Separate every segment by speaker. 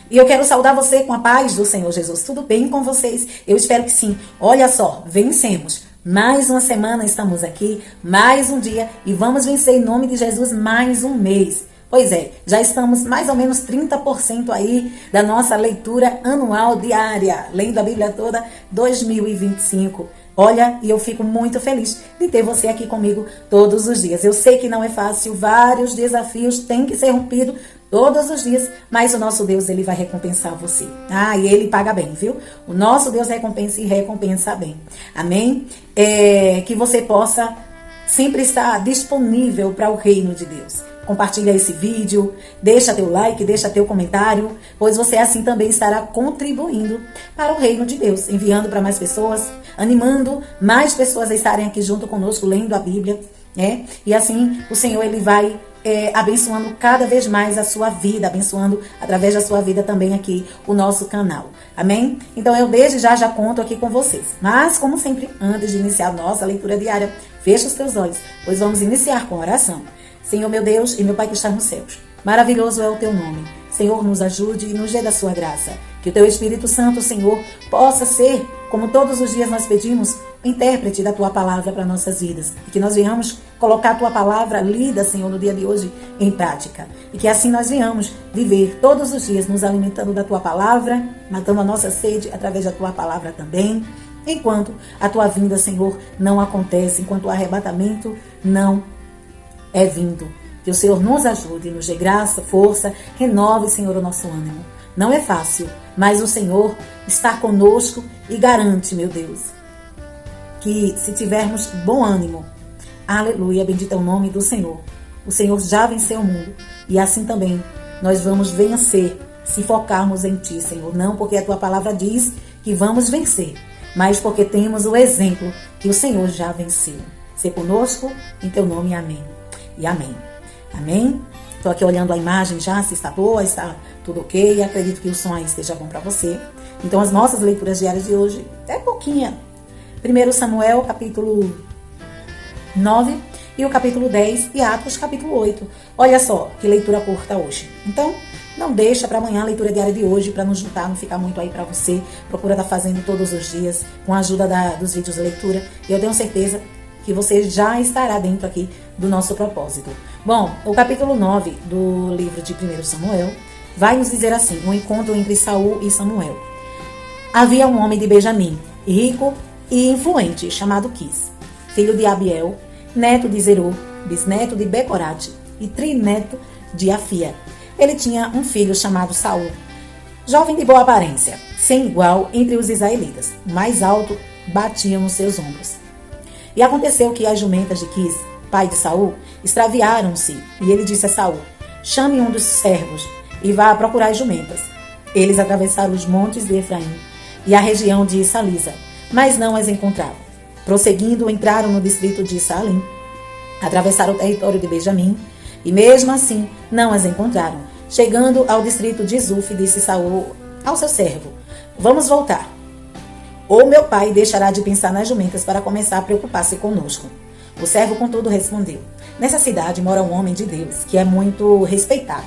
Speaker 1: E eu quero saudar você com a paz do Senhor Jesus. Tudo bem com vocês? Eu espero que sim. Olha só, vencemos. Mais uma semana estamos aqui, mais um dia e vamos vencer em nome de Jesus mais um mês. Pois é, já estamos mais ou menos 30% aí da nossa leitura anual diária, lendo a Bíblia toda 2025. Olha, e eu fico muito feliz de ter você aqui comigo todos os dias. Eu sei que não é fácil, vários desafios têm que ser rompidos todos os dias, mas o nosso Deus, ele vai recompensar você. E ele paga bem, viu? O nosso Deus recompensa e recompensa bem. Amém? Que você possa sempre estar disponível para o reino de Deus. Compartilha esse vídeo, deixa teu like, deixa teu comentário, pois você assim também estará contribuindo para o reino de Deus, enviando para mais pessoas, animando mais pessoas a estarem aqui junto conosco, lendo a Bíblia, né? E assim o Senhor, ele vai abençoando cada vez mais a sua vida, abençoando através da sua vida também aqui o nosso canal. Amém? Então eu desde já conto aqui com vocês. Mas como sempre, antes de iniciar a nossa leitura diária, fecha os teus olhos, pois vamos iniciar com oração. Senhor meu Deus e meu Pai que está nos céus, maravilhoso é o teu nome. Senhor, nos ajude e nos dê da sua graça. Que o teu Espírito Santo, Senhor, possa ser, como todos os dias nós pedimos, o intérprete da tua palavra para nossas vidas. E que nós venhamos colocar a tua palavra lida, Senhor, no dia de hoje em prática. E que assim nós venhamos viver todos os dias nos alimentando da tua palavra, matando a nossa sede através da tua palavra também. Enquanto a tua vinda, Senhor, não acontece, enquanto o arrebatamento não é vindo. Que o Senhor nos ajude, nos dê graça, força, renove, Senhor, o nosso ânimo. Não é fácil, mas o Senhor está conosco e garante, meu Deus, que se tivermos bom ânimo, aleluia, bendito é o nome do Senhor. O Senhor já venceu o mundo e assim também nós vamos vencer se focarmos em Ti, Senhor. Não porque a Tua palavra diz que vamos vencer, mas porque temos o exemplo que o Senhor já venceu. Ser conosco, em Teu nome, amém. E amém. Amém? Estou aqui olhando a imagem já, se está boa, está tudo ok. Acredito que o som aí esteja bom para você. Então, as nossas leituras diárias de hoje é pouquinha. 1 Samuel, capítulo 9, e o capítulo 10, e Atos, capítulo 8. Olha só, que leitura curta hoje. Então, não deixa para amanhã a leitura diária de hoje, para não juntar, não ficar muito aí para você. Procura estar fazendo todos os dias, com a ajuda dos vídeos de leitura. E eu tenho certeza que você já estará dentro aqui do nosso propósito. Bom, o capítulo 9 do livro de 1 Samuel vai nos dizer assim, um encontro entre Saul e Samuel. Havia um homem de Benjamim, rico e influente, chamado Quis, filho de Abiel, neto de Zeror, bisneto de Becorate e trineto de Afia. Ele tinha um filho chamado Saul, jovem de boa aparência, sem igual entre os israelitas, o mais alto batia nos seus ombros. E aconteceu que as jumentas de Quis, pai de Saul, extraviaram-se, e ele disse a Saul, chame um dos servos e vá procurar as jumentas. Eles atravessaram os montes de Efraim e a região de Salisa, mas não as encontraram. Prosseguindo, entraram no distrito de Salim, atravessaram o território de Benjamim, e mesmo assim não as encontraram. Chegando ao distrito de Zuf, disse Saul ao seu servo, vamos voltar. Ou meu pai deixará de pensar nas jumentas para começar a preocupar-se conosco. O servo, contudo, respondeu, nessa cidade mora um homem de Deus, que é muito respeitado.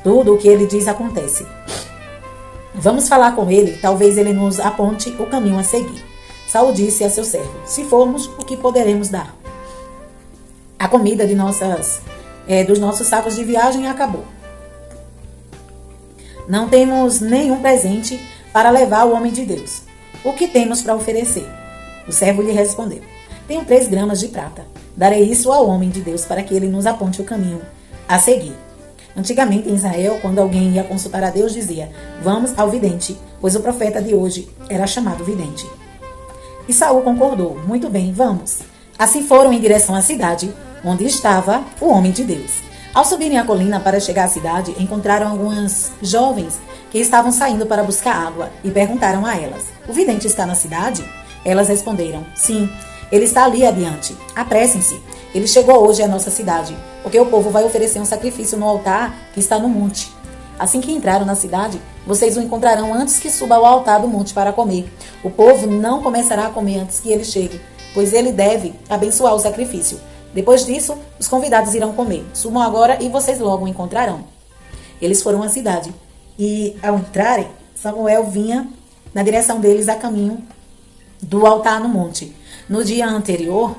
Speaker 1: Tudo o que ele diz acontece. Vamos falar com ele, talvez ele nos aponte o caminho a seguir. Saul disse a seu servo, se formos, o que poderemos dar? A comida dos nossos sacos de viagem acabou. Não temos nenhum presente para levar ao homem de Deus. O que temos para oferecer? O servo lhe respondeu, tenho 3 gramas de prata. Darei isso ao homem de Deus para que ele nos aponte o caminho a seguir. Antigamente em Israel, quando alguém ia consultar a Deus, dizia, vamos ao vidente, pois o profeta de hoje era chamado vidente. E Saul concordou, muito bem, vamos. Assim foram em direção à cidade, onde estava o homem de Deus. Ao subirem a colina para chegar à cidade, encontraram algumas jovens que estavam saindo para buscar água e perguntaram a elas, o vidente está na cidade? Elas responderam, sim, ele está ali adiante. Apressem-se, ele chegou hoje à nossa cidade, porque o povo vai oferecer um sacrifício no altar que está no monte. Assim que entraram na cidade, vocês o encontrarão antes que suba ao altar do monte para comer. O povo não começará a comer antes que ele chegue, pois ele deve abençoar o sacrifício. Depois disso, os convidados irão comer. Subam agora e vocês logo o encontrarão. Eles foram à cidade E ao entrarem, Samuel vinha na direção deles a caminho do altar no monte. No dia anterior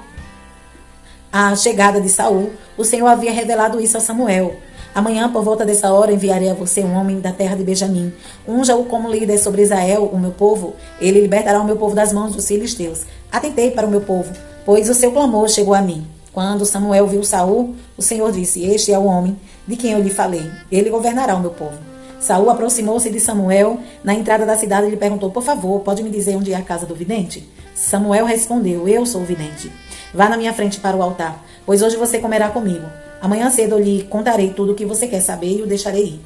Speaker 1: à chegada de Saul, o Senhor havia revelado isso a Samuel. Amanhã, por volta dessa hora, enviarei a você um homem da terra de Benjamim. Unja-o como líder sobre Israel, o meu povo. Ele libertará o meu povo das mãos dos filisteus. Atentei para o meu povo, pois o seu clamor chegou a mim. Quando Samuel viu Saul, o Senhor disse: Este é o homem de quem eu lhe falei. Ele governará o meu povo. Saul aproximou-se de Samuel na entrada da cidade e lhe perguntou: Por favor, pode me dizer onde é a casa do vidente? Samuel respondeu: Eu sou o vidente. Vá na minha frente para o altar, pois hoje você comerá comigo. Amanhã cedo eu lhe contarei tudo o que você quer saber e o deixarei ir.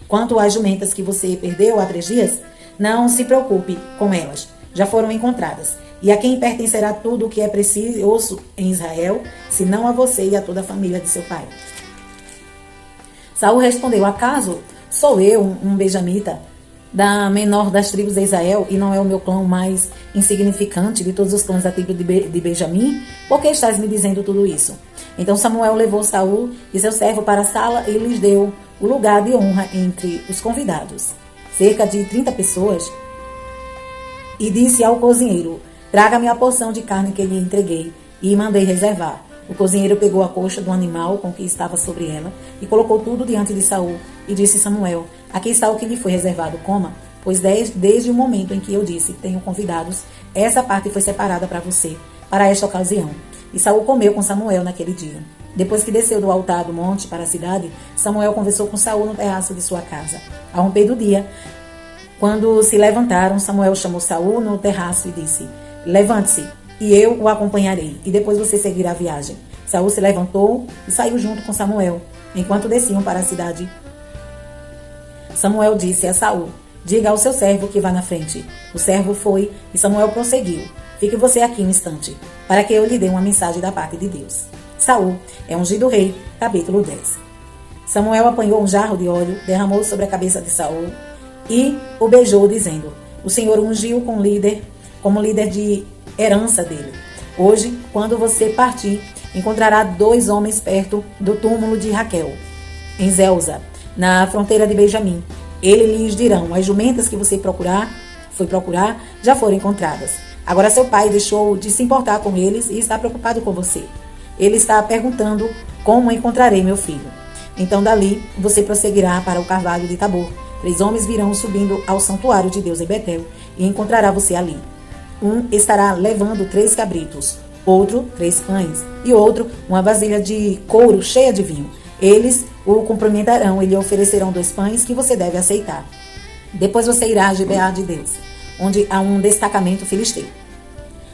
Speaker 1: Quanto às jumentas que você perdeu há 3 dias, não se preocupe com elas. Já foram encontradas. E a quem pertencerá tudo o que é precioso em Israel, senão a você e a toda a família de seu pai? Saul respondeu: Acaso sou eu um benjamita, da menor das tribos de Israel, e não é o meu clã mais insignificante de todos os clãs da tribo de Benjamim? Por que estás me dizendo tudo isso? Então Samuel levou Saul e seu servo para a sala e lhes deu o lugar de honra entre os convidados, cerca de 30 pessoas, e disse ao cozinheiro: Traga-me a porção de carne que lhe entreguei, e mandei reservar. O cozinheiro pegou a coxa do animal com que estava sobre ela e colocou tudo diante de Saul e disse: Samuel, aqui está o que lhe foi reservado, coma, pois desde o momento em que eu disse: tenho convidados, essa parte foi separada para você, para esta ocasião. E Saul comeu com Samuel naquele dia. Depois que desceu do altar do monte para a cidade, Samuel conversou com Saul no terraço de sua casa. Ao romper do dia, quando se levantaram, Samuel chamou Saul no terraço e disse: Levante-se, e eu o acompanharei, e depois você seguirá a viagem. Saul se levantou e saiu junto com Samuel. Enquanto desciam para a cidade, Samuel disse a Saul: Diga ao seu servo que vá na frente. O servo foi e Samuel prosseguiu: Fique você aqui um instante, para que eu lhe dê uma mensagem da parte de Deus. Saul é ungido rei, capítulo 10. Samuel apanhou um jarro de óleo, derramou sobre a cabeça de Saul e o beijou, dizendo: O Senhor ungiu como líder de herança dele. Hoje, quando você partir, encontrará 2 homens perto do túmulo de Raquel, em Zelza, na fronteira de Benjamim. Eles lhes dirão: As jumentas que você foi procurar já foram encontradas. Agora seu pai deixou de se importar com eles e está preocupado com você. Ele está perguntando: Como encontrarei meu filho? Então dali você prosseguirá para o carvalho de Tabor. 3 homens virão subindo ao santuário de Deus em Betel e encontrará você ali. Um estará levando 3 cabritos, outro 3 pães e outro uma vasilha de couro cheia de vinho. Eles o cumprimentarão e lhe oferecerão 2 pães que você deve aceitar. Depois você irá a Gibeá de Deus, onde há um destacamento filisteu.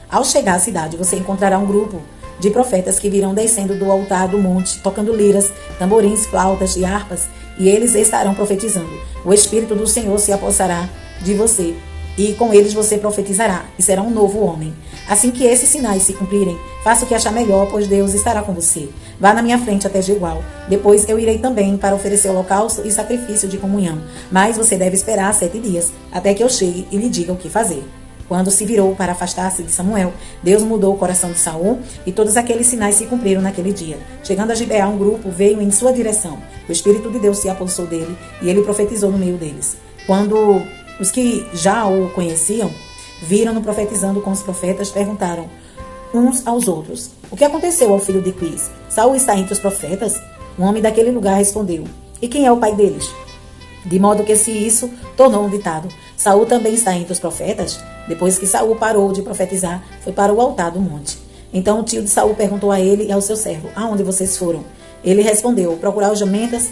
Speaker 1: Ao chegar à cidade, você encontrará um grupo de profetas que virão descendo do altar do monte, tocando liras, tamborins, flautas e harpas, e eles estarão profetizando. O Espírito do Senhor se apossará de você, e com eles você profetizará, e será um novo homem. Assim que esses sinais se cumprirem, faça o que achar melhor, pois Deus estará com você. Vá na minha frente até Gilgal. Depois eu irei também para oferecer holocausto e sacrifício de comunhão. Mas você deve esperar 7 dias, até que eu chegue e lhe diga o que fazer. Quando se virou para afastar-se de Samuel, Deus mudou o coração de Saul, e todos aqueles sinais se cumpriram naquele dia. Chegando a Gibeá, um grupo veio em sua direção. O Espírito de Deus se apossou dele, e ele profetizou no meio deles. Quando os que já o conheciam viram-no profetizando com os profetas, perguntaram uns aos outros: O que aconteceu ao filho de Quis? Saul está entre os profetas? Um homem daquele lugar respondeu: E quem é o pai deles? De modo que se isso tornou um ditado: Saul também está entre os profetas? Depois que Saul parou de profetizar, foi para o altar do monte. Então o tio de Saul perguntou a ele e ao seu servo: Aonde vocês foram? Ele respondeu: Procurar os jumentas.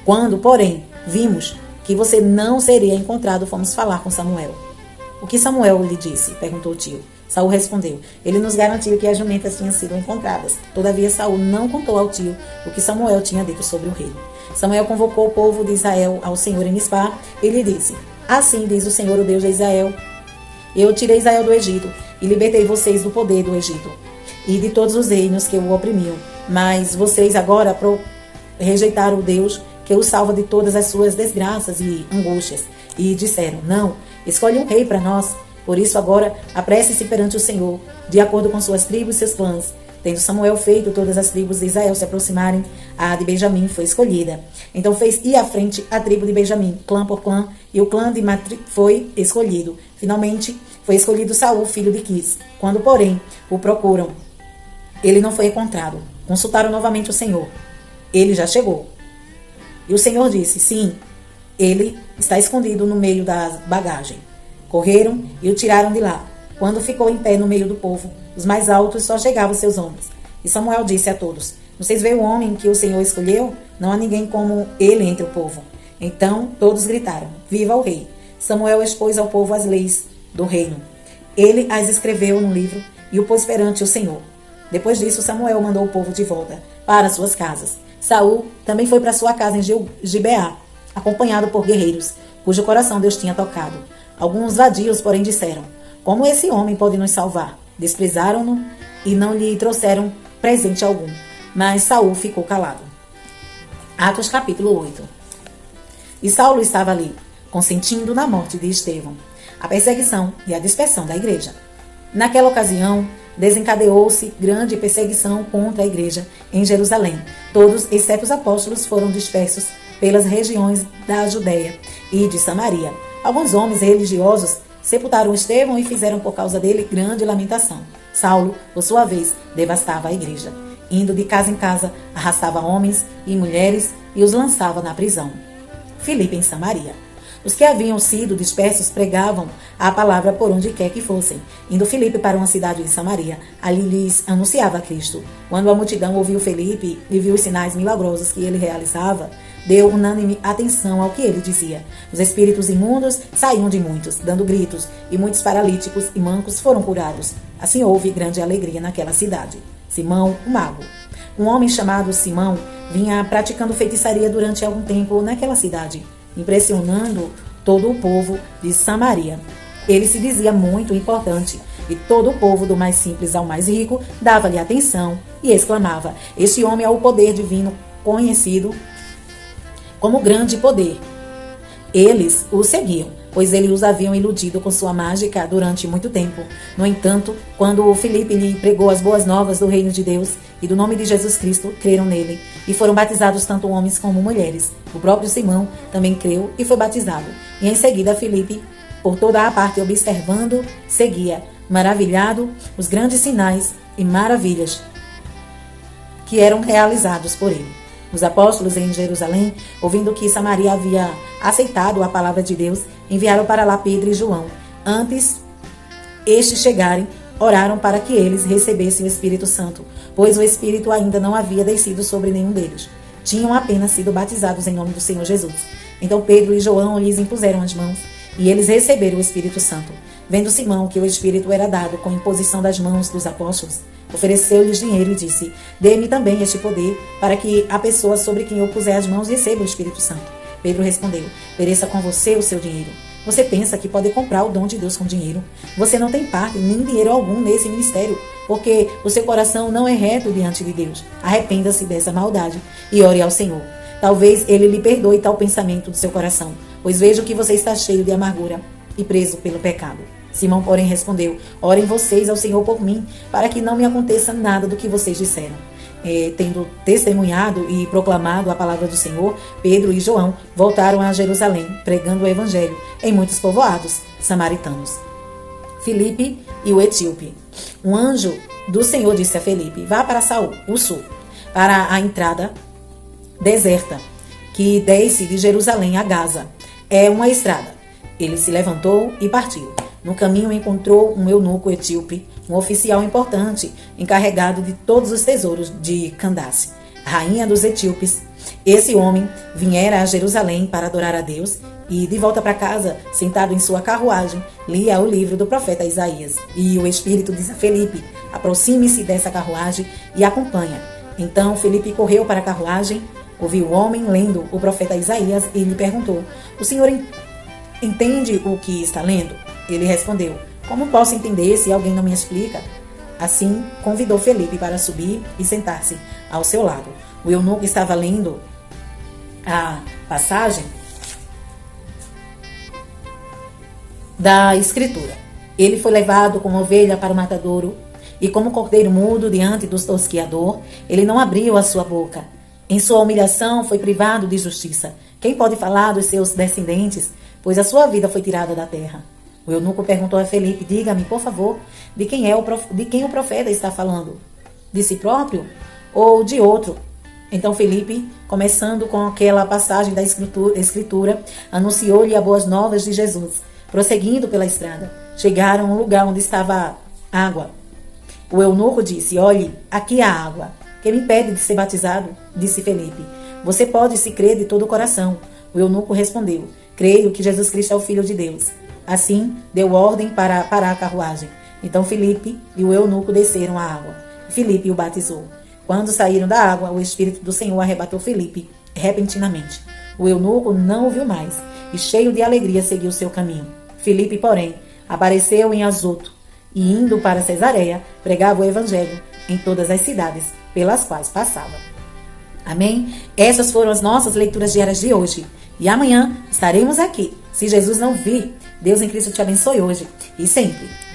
Speaker 1: Quando, porém, vimos que você não seria encontrado, fomos falar com Samuel. O que Samuel lhe disse? Perguntou o tio. Saul respondeu: Ele nos garantiu que as jumentas tinham sido encontradas. Todavia Saul não contou ao tio o que Samuel tinha dito sobre o rei. Samuel convocou o povo de Israel ao Senhor em Mispá e lhe disse: Assim diz o Senhor, o Deus de Israel: Eu tirei Israel do Egito e libertei vocês do poder do Egito e de todos os reinos que o oprimiam. Mas vocês agora rejeitaram o Deus que os salva de todas as suas desgraças e angústias, e disseram: Não, escolhe um rei para nós. Por isso agora apresse-se perante o Senhor, de acordo com suas tribos e seus clãs, Tendo Samuel feito todas as tribos de Israel se aproximarem, a de Benjamim foi escolhida. Então fez ir à frente a tribo de Benjamim, clã por clã, e o clã de Matri foi escolhido. Finalmente foi escolhido Saul, filho de Quis. Quando, porém, o procuram, ele não foi encontrado. Consultaram novamente o Senhor. Ele já chegou. E o Senhor disse: sim, ele está escondido no meio da bagagem. Correram e o tiraram de lá. Quando ficou em pé no meio do povo, os mais altos só chegavam aos seus ombros. E Samuel disse a todos: vocês veem o homem que o Senhor escolheu? Não há ninguém como ele entre o povo. Então todos gritaram: viva o rei! Samuel expôs ao povo as leis do reino. Ele as escreveu num livro e o pôs perante o Senhor. Depois disso, Samuel mandou o povo de volta para suas casas. Saul também foi para sua casa em Gibeá, acompanhado por guerreiros, cujo coração Deus tinha tocado. Alguns vadios, porém, disseram: como esse homem pode nos salvar? Desprezaram-no e não lhe trouxeram presente algum. Mas Saul ficou calado. Atos capítulo 8. E Saulo estava ali, consentindo na morte de Estevão, a perseguição e a dispersão da igreja. Naquela ocasião, desencadeou-se grande perseguição contra a igreja em Jerusalém. Todos, exceto os apóstolos, foram dispersos pelas regiões da Judéia e de Samaria. Alguns homens religiosos sepultaram Estevão e fizeram por causa dele grande lamentação. Saulo, por sua vez, devastava a igreja. Indo de casa em casa, arrastava homens e mulheres e os lançava na prisão. Filipe em Samaria. Os que haviam sido dispersos pregavam a palavra por onde quer que fossem. Indo Filipe para uma cidade de Samaria, ali lhes anunciava Cristo. Quando a multidão ouviu Filipe e viu os sinais milagrosos que ele realizava, deu unânime atenção ao que ele dizia. Os espíritos imundos saíam de muitos, dando gritos, e muitos paralíticos e mancos foram curados. Assim houve grande alegria naquela cidade. Simão, o mago. Um homem chamado Simão vinha praticando feitiçaria durante algum tempo naquela cidade, impressionando todo o povo de Samaria. Ele se dizia muito importante, e todo o povo, do mais simples ao mais rico, dava-lhe atenção e exclamava: este homem é o poder divino, conhecido como grande poder. Eles o seguiam, pois ele os haviam iludido com sua mágica durante muito tempo. No entanto, quando Filipe lhe pregou as boas novas do reino de Deus e do nome de Jesus Cristo, creram nele, e foram batizados tanto homens como mulheres. O próprio Simão também creu e foi batizado. E em seguida Filipe, por toda a parte observando, seguia, maravilhado, os grandes sinais e maravilhas que eram realizados por ele. Os apóstolos em Jerusalém, ouvindo que Samaria havia aceitado a palavra de Deus, enviaram para lá Pedro e João. Antes estes chegarem, oraram para que eles recebessem o Espírito Santo, pois o Espírito ainda não havia descido sobre nenhum deles. Tinham apenas sido batizados em nome do Senhor Jesus. Então Pedro e João lhes impuseram as mãos, e eles receberam o Espírito Santo. Vendo Simão que o Espírito era dado com imposição das mãos dos apóstolos, ofereceu-lhes dinheiro e disse: dê-me também este poder, para que a pessoa sobre quem eu puser as mãos receba o Espírito Santo. Pedro respondeu: pereça com você o seu dinheiro. Você pensa que pode comprar o dom de Deus com dinheiro? Você não tem parte nem dinheiro algum nesse ministério, porque o seu coração não é reto diante de Deus. Arrependa-se dessa maldade e ore ao Senhor. Talvez ele lhe perdoe tal pensamento do seu coração, pois vejo que você está cheio de amargura e preso pelo pecado. Simão, porém, respondeu: orem vocês ao Senhor por mim, para que não me aconteça nada do que vocês disseram. Tendo testemunhado e proclamado a palavra do Senhor, Pedro e João voltaram a Jerusalém, pregando o evangelho em muitos povoados samaritanos. Filipe e o etíope. Um anjo do Senhor disse a Filipe: vá para Saul, o sul, para a entrada deserta, que desce de Jerusalém a Gaza. É uma estrada. Ele se levantou e partiu. No caminho encontrou um eunuco etíope, um oficial importante, encarregado de todos os tesouros de Candace, rainha dos etíopes. Esse homem viera a Jerusalém para adorar a Deus e, de volta para casa, sentado em sua carruagem, lia o livro do profeta Isaías. E o Espírito disse a Filipe: aproxime-se dessa carruagem e acompanha. Então Filipe correu para a carruagem, ouviu o homem lendo o profeta Isaías e lhe perguntou: o senhor entende o que está lendo? Ele respondeu: como posso entender se alguém não me explica? Assim, convidou Filipe para subir e sentar-se ao seu lado. O eunuco estava lendo a passagem da Escritura. Ele foi levado como ovelha para o matadouro E como cordeiro mudo diante do tosquiador, ele não abriu a sua boca. Em sua humilhação foi privado de justiça. Quem pode falar dos seus descendentes? Pois a sua vida foi tirada da terra. O eunuco perguntou a Felipe: diga-me, por favor, de quem o profeta está falando? De si próprio ou de outro? Então Felipe, começando com aquela passagem da escritura, anunciou-lhe as boas novas de Jesus. Prosseguindo pela estrada, chegaram a um lugar onde estava água. O eunuco disse: olhe, aqui há água. Que me impede de ser batizado? Disse Felipe. Você pode, se crer de todo o coração. O eunuco respondeu: creio que Jesus Cristo é o Filho de Deus. Assim, deu ordem para parar a carruagem. Então Felipe e o eunuco desceram a água. Felipe o batizou. Quando saíram da água, o Espírito do Senhor arrebatou Felipe repentinamente. O eunuco não o viu mais e, cheio de alegria, seguiu seu caminho. Felipe, porém, apareceu em Azoto e, indo para Cesareia, pregava o evangelho em todas as cidades pelas quais passava. Amém? Essas foram as nossas leituras diárias de hoje. E amanhã estaremos aqui, se Jesus não vir. Deus em Cristo te abençoe hoje e sempre.